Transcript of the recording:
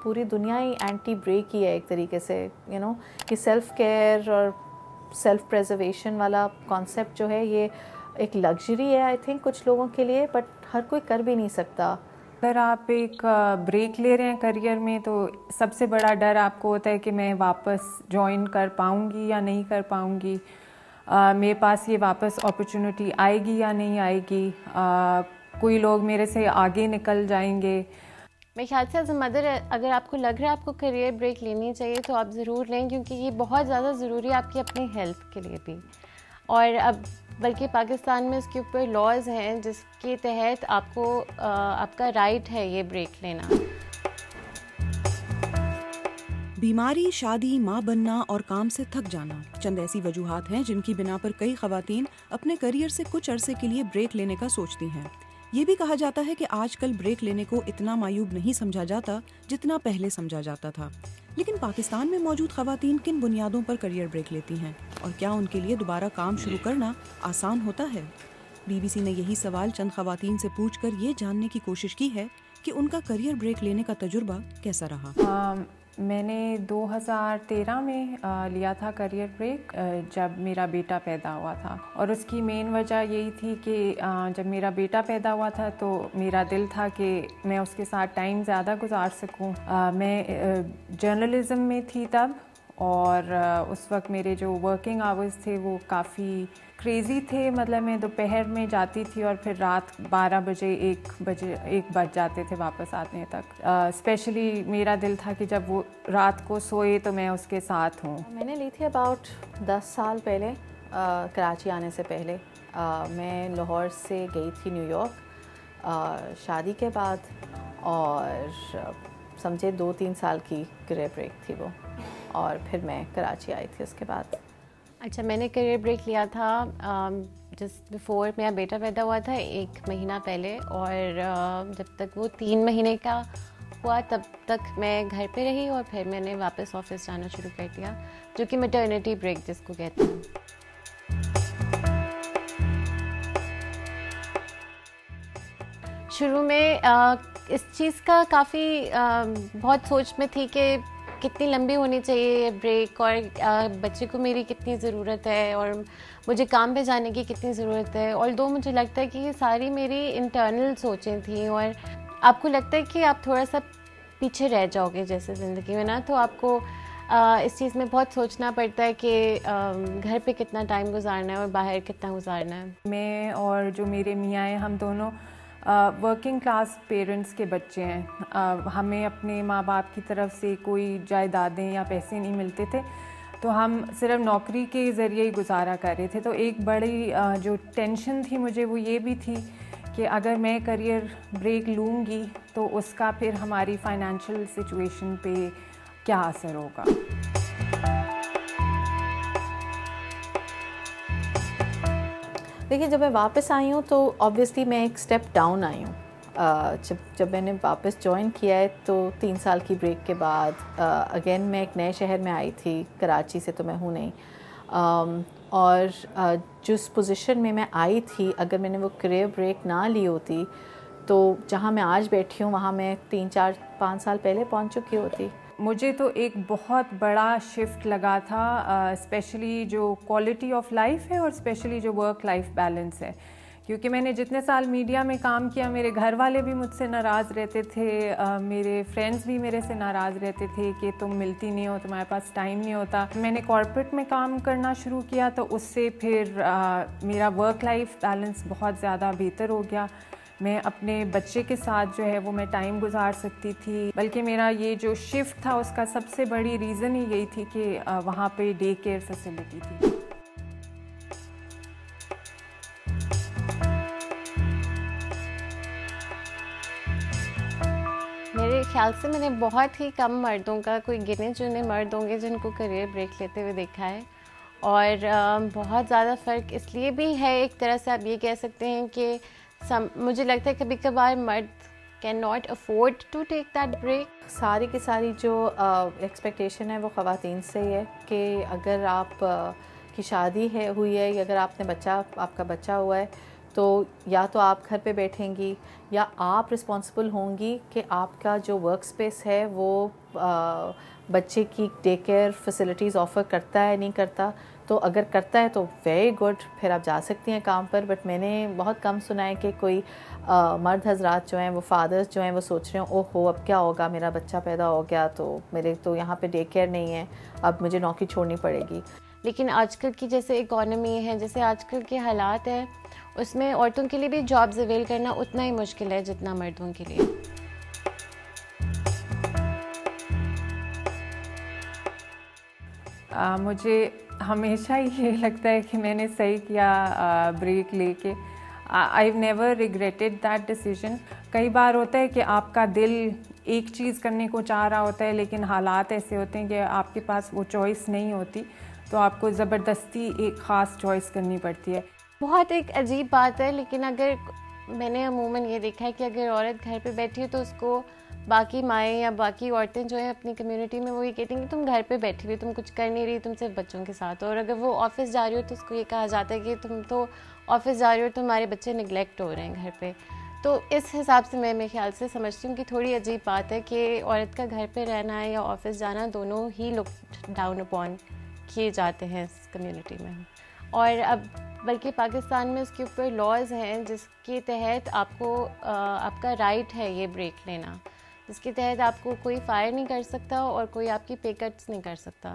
پوری دنیا ہی anti break ہی ہے ایک طریقے سے، کہ سیلف کیئر اور سیلف پریزرویشن والا کانسیپٹ جو ہے یہ ایک لگژری ہے آئی تھنک کچھ لوگوں کے لیے، بٹ ہر کوئی کر بھی نہیں سکتا. اگر آپ ایک بریک لے رہے ہیں کریئر میں تو سب سے بڑا ڈر آپ کو ہوتا ہے کہ میں واپس جوائن کر پاؤں گی یا نہیں کر پاؤں گی، میرے پاس یہ واپس اپرچونٹی آئے گی یا نہیں آئے گی، کوئی لوگ میرے سے آگے نکل جائیں گے. میرے خیال سے ایز اے مدر اگر آپ کو لگ رہا ہے آپ کو کریئر بریک لینی چاہیے تو آپ ضرور لیں، کیونکہ یہ بہت زیادہ ضروری ہے آپ کی اپنی ہیلتھ کے لیے بھی. اور اب بلکہ پاکستان میں اس کے اوپر لاز ہیں جس کے تحت آپ کو آپ کا رائٹ ہے یہ بریک لینا. بیماری، شادی، ماں بننا اور کام سے تھک جانا چند ایسی وجوہات ہیں جن کی بنا پر کئی خواتین اپنے کریئر سے کچھ عرصے کے لیے بریک لینے کا سوچتی ہیں. یہ بھی کہا جاتا ہے کہ آج کل بریک لینے کو اتنا معیوب نہیں سمجھا جاتا جتنا پہلے سمجھا جاتا تھا. لیکن پاکستان میں موجود خواتین کن بنیادوں پر کریئر بریک لیتی ہیں اور کیا ان کے لیے دوبارہ کام شروع کرنا آسان ہوتا ہے؟ BBC نے یہی سوال چند خواتین سے پوچھ کر یہ جاننے کی کوشش کی ہے کہ ان کا کریئر بریک لینے کا تجربہ کیسا رہا. میں نے 2013 میں لیا تھا کریئر بریک جب میرا بیٹا پیدا ہوا تھا، اور اس کی مین وجہ یہی تھی کہ جب میرا بیٹا پیدا ہوا تھا تو میرا دل تھا کہ میں اس کے ساتھ ٹائم زیادہ گزار سکوں. میں جرنلزم میں تھی تب، اور اس وقت میرے جو ورکنگ آورز تھے وہ کافی کریزی تھے. مطلب میں دوپہر میں جاتی تھی اور پھر رات 12 بجے 1 بج جاتے تھے واپس آنے تک. اسپیشلی میرا دل تھا کہ جب وہ رات کو سوئے تو میں اس کے ساتھ ہوں. میں نے لی تھی اباؤٹ 10 سال پہلے، کراچی آنے سے پہلے. میں لاہور سے گئی تھی نیو یارک شادی کے بعد، اور سمجھے 2-3 سال کی کریئر بریک تھی وہ، اور پھر میں کراچی آئی تھی اس کے بعد. اچھا، میں نے کریئر بریک لیا تھا جسٹ بیفور میرا بیٹا پیدا ہوا تھا 1 مہینہ پہلے، اور جب تک وہ 3 مہینے کا ہوا تب تک میں گھر پہ رہی، اور پھر میں نے واپس آفس جانا شروع کر دیا، جو کہ میٹرنیٹی بریک جس کو کہتے ہیں. شروع میں اس چیز کا کافی بہت سوچ میں تھی کہ کتنی لمبی ہونی چاہیے یہ بریک، اور بچے کو میری کتنی ضرورت ہے، اور مجھے کام پہ جانے کی کتنی ضرورت ہے. although مجھے لگتا ہے کہ یہ ساری میری انٹرنل سوچیں تھیں، اور آپ کو لگتا ہے کہ آپ تھوڑا سا پیچھے رہ جاؤ گے جیسے زندگی میں نا، تو آپ کو اس چیز میں بہت سوچنا پڑتا ہے کہ گھر پہ کتنا ٹائم گزارنا ہے اور باہر کتنا گزارنا ہے. میں اور جو میرے میاں ہیں ہم دونوں ورکنگ کلاس پیرنٹس کے بچے ہیں. ہمیں اپنے ماں باپ کی طرف سے کوئی جائیدادیں یا پیسے نہیں ملتے تھے، تو ہم صرف نوکری کے ذریعے ہی گزارا کر رہے تھے. تو ایک بڑی جو ٹینشن تھی مجھے وہ یہ بھی تھی کہ اگر میں کریئر بریک لوں گی تو اس کا پھر ہماری فائنینشیل سچویشن پہ کیا اثر ہوگا. دیکھیے، جب میں واپس آئی ہوں تو آبویسلی میں ایک اسٹیپ ڈاؤن آئی ہوں. جب میں نے واپس جوائن کیا ہے تو 3 سال کی بریک کے بعد اگین میں ایک نئے شہر میں آئی تھی. کراچی سے تو میں ہوں نہیں، اور جس پوزیشن میں آئی تھی اگر میں نے وہ کریئر بریک نہ لی ہوتی تو جہاں میں آج بیٹھی ہوں وہاں میں 3-4-5 سال پہلے پہنچ چکی ہوتی. مجھے تو ایک بہت بڑا شفٹ لگا تھا، اسپیشلی جو کوالٹی آف لائف ہے اور اسپیشلی جو ورک لائف بیلنس ہے. کیونکہ میں نے جتنے سال میڈیا میں کام کیا میرے گھر والے بھی مجھ سے ناراض رہتے تھے، میرے فرینڈس بھی میرے سے ناراض رہتے تھے کہ تم ملتی نہیں ہو، تمہارے پاس ٹائم نہیں ہوتا. میں نے کارپوریٹ میں کام کرنا شروع کیا تو اس سے پھر میرا ورک لائف بیلنس بہت زیادہ بہتر ہو گیا. میں اپنے بچے کے ساتھ جو ہے وہ میں ٹائم گزار سکتی تھی. بلکہ میرا یہ جو شفٹ تھا اس کا سب سے بڑی ریزن ہی یہی تھی کہ وہاں پہ ڈے کیئر فیسلٹی تھی. میرے خیال سے میں نے بہت ہی کم مردوں کا، کوئی گنے چنے مرد ہوں گے جن کو کریئر بریک لیتے ہوئے دیکھا ہے. اور بہت زیادہ فرق اس لیے بھی ہے، ایک طرح سے آپ یہ کہہ سکتے ہیں کہ مجھے لگتا ہے کبھی کبھار مرد can not afford to take that break. ساری کی ساری جو ایکسپیکٹیشن ہے وہ خواتین سے ہی ہے کہ اگر آپ کی شادی ہوئی ہے یا اگر آپ کا بچہ ہوا ہے تو یا تو آپ گھر پہ بیٹھیں گی یا آپ رسپانسبل ہوں گی کہ آپ کا جو ورک اسپیس ہے وہ بچے کی ڈے کیئر فیسلٹیز آفر کرتا ہے نہیں کرتا. تو اگر کرتا ہے تو ویری گڈ, پھر آپ جا سکتی ہیں کام پر. بٹ میں نے بہت کم سنا ہے کہ کوئی مرد حضرات جو ہیں وہ فادرز جو ہیں وہ سوچ رہے ہیں اوہ ہو اب کیا ہوگا, میرا بچہ پیدا ہو گیا تو میرے تو یہاں پہ ڈے کیئر نہیں ہے, اب مجھے نوکری چھوڑنی پڑے گی. لیکن آج کل کی جیسے اکانومی ہے, جیسے آج کل کے حالات ہیں, اس میں عورتوں کے لیے بھی جابز اویل کرنا اتنا ہی مشکل ہے جتنا مردوں کے لیے. مجھے ہمیشہ یہ لگتا ہے کہ میں نے صحیح کیا بریک لے کے. I never regretted that decision. کئی بار ہوتا ہے کہ آپ کا دل ایک چیز کرنے کو چاہ رہا ہوتا ہے لیکن حالات ایسے ہوتے ہیں کہ آپ کے پاس وہ چوائس نہیں ہوتی, تو آپ کو زبردستی ایک خاص چوائس کرنی پڑتی ہے. بہت ایک عجیب بات ہے, لیکن اگر میں نے عموماً یہ دیکھا ہے کہ اگر عورت گھر پہ بیٹھی ہے تو اس کو باقی مائیں یا باقی عورتیں جو ہیں اپنی کمیونٹی میں وہ یہ کہتی ہیں کہ تم گھر پہ بیٹھی ہوئی, تم کچھ کر نہیں رہی, تم صرف بچوں کے ساتھ ہو. اور اگر وہ آفس جا رہی ہو تو اس کو یہ کہا جاتا ہے کہ تم تو آفس جا رہی ہو, تمہارے بچے نگلیکٹ ہو رہے ہیں گھر پہ. تو اس حساب سے میں خیال سے سمجھتی ہوں کہ تھوڑی عجیب بات ہے کہ عورت کا گھر پہ رہنا ہے یا آفس جانا, دونوں ہی لک ڈاؤن اپون کیے جاتے ہیں اس کمیونٹی میں. اور اب بلکہ پاکستان میں اس کے اوپر لاز ہیں جس کے تحت آپ کو آپ کا رائٹ ہے یہ بریک لینا, جس کے تحت آپ کو کوئی فائر نہیں کر سکتا اور کوئی آپ کی پے کٹس نہیں کر سکتا.